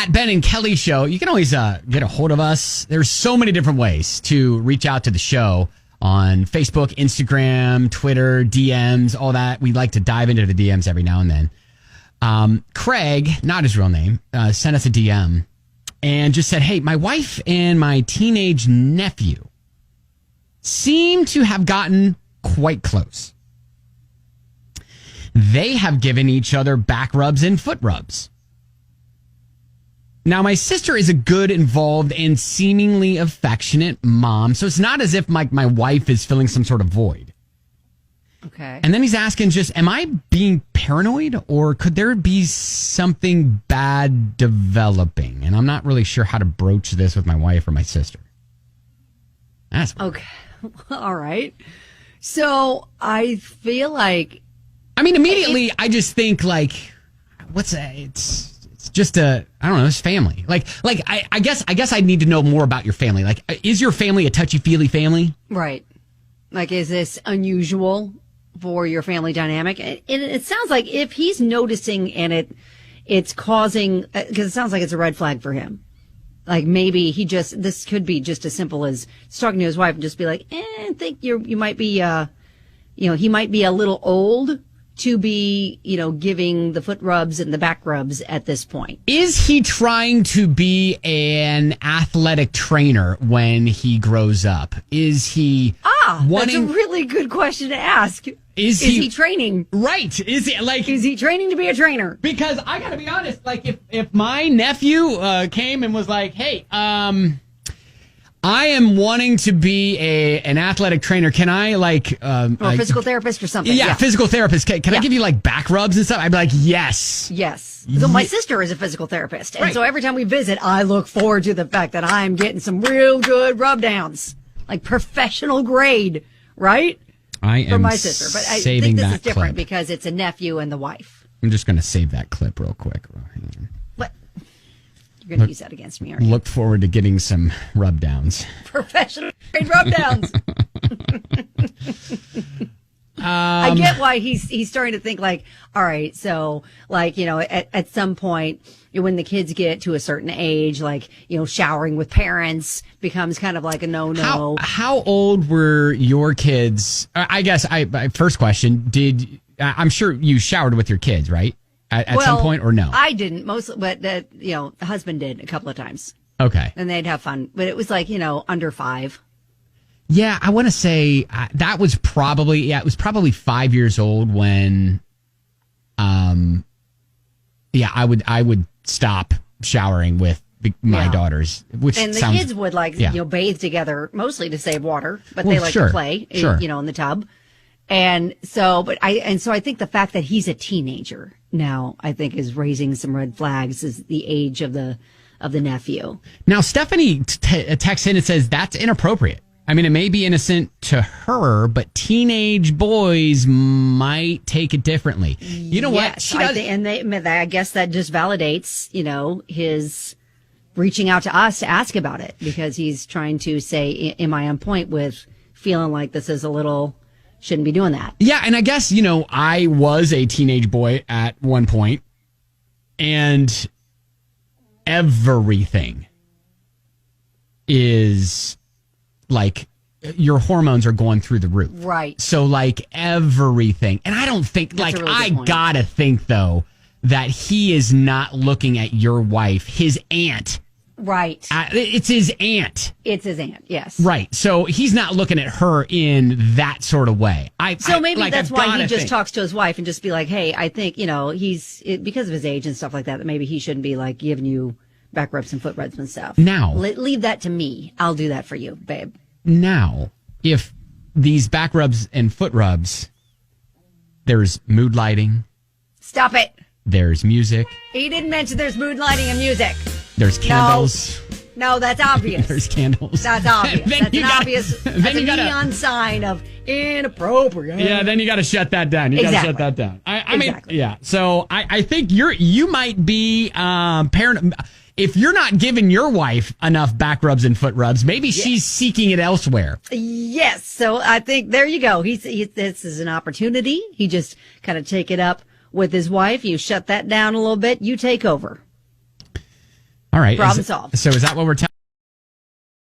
at Ben and Kelly Show. You can always get a hold of us. There's so many different ways to reach out to the show on Facebook, Instagram, Twitter, DMs, all that. We like to dive into the DMs every now and then. Craig, not his real name, sent us a DM and just said, hey, my wife and my teenage nephew seem to have gotten quite close. They have given each other back rubs and foot rubs. Now, my sister is a good, involved, and seemingly affectionate mom, so it's not as if my wife is filling some sort of void. Okay. And then he's asking am I being paranoid, or could there be something bad developing? And I'm not really sure how to broach this with my wife or my sister. That's weird. Okay. All right. So I feel like... I mean, immediately, I just think, it's just I don't know, it's family. I guess I need to know more about your family. Like, is your family a touchy-feely family? Right. Like, is this unusual for your family dynamic? And it sounds like if he's noticing and it's causing, because it sounds like it's a red flag for him. Like, maybe this could be just as simple as talking to his wife and just be like, I think you might be, he might be a little old to be, giving the foot rubs and the back rubs at this point. Is he trying to be an athletic trainer when he grows up? Is he that's a really good question to ask. Is he training? Right. Is he training to be a trainer? Because I gotta be honest, if my nephew came and was like, hey, I am wanting to be an athletic trainer. Can I or a physical therapist or something? Yeah, physical therapist. Can I give you back rubs and stuff? I'd be like, yes. Yes. So my sister is a physical therapist. And so every time we visit, I look forward to the fact that I'm getting some real good rub downs. Like professional grade, right? I am for my sister. But I think this is different because it's a nephew and the wife. I'm just going to save that clip real quick. What? You're going to use that against me, aren't you? Look forward to getting some rub downs. Professional grade rub downs. I get why he's starting to think all right, so at some point when the kids get to a certain age, showering with parents becomes kind of like a no-no. How old were your kids? I guess first question, I'm sure you showered with your kids, right? At some point or no? I didn't mostly, but the husband did a couple of times. Okay. And they'd have fun, but it was under 5. Yeah, I want to say that was probably, it was probably 5 years old when, I would stop showering with my daughters, which and the sounds, kids would bathe together mostly to save water, but they like to play, in the tub. And so, I think the fact that he's a teenager now, I think is raising some red flags is the age of the nephew. Now, Stephanie texts in and says that's inappropriate. I mean, it may be innocent to her, but teenage boys might take it differently. You know what? She does, I guess that just validates, his reaching out to us to ask about it because he's trying to say, am I on point with feeling like this is a little, shouldn't be doing that. Yeah. And I guess, I was a teenage boy at one point and everything is your hormones are going through the roof. Right. So everything. And I don't think That's a really I good point. gotta think though that he is not looking at your wife, his aunt. Right. It's his aunt. It's his aunt. Yes. Right. So he's not looking at her in that sort of way. Maybe that's why he just talks to his wife and just be like, hey, I think, he's because of his age and stuff like that maybe he shouldn't be giving you back rubs and foot rubs and stuff. Now, leave that to me. I'll do that for you, babe. Now, if these back rubs and foot rubs, there's mood lighting. Stop it. There's music. He didn't mention there's mood lighting and music. There's candles. No, that's obvious. There's candles. That's obvious. That's a neon sign of inappropriate. Yeah, then you got to shut that down. You got to shut that down. I mean, yeah. So I think you might be parent. If you're not giving your wife enough back rubs and foot rubs, maybe she's seeking it elsewhere. Yes. So I think there you go. This is an opportunity. He just kind of take it up with his wife. You shut that down a little bit. You take over. All right. Problem solved. So is that what we're telling?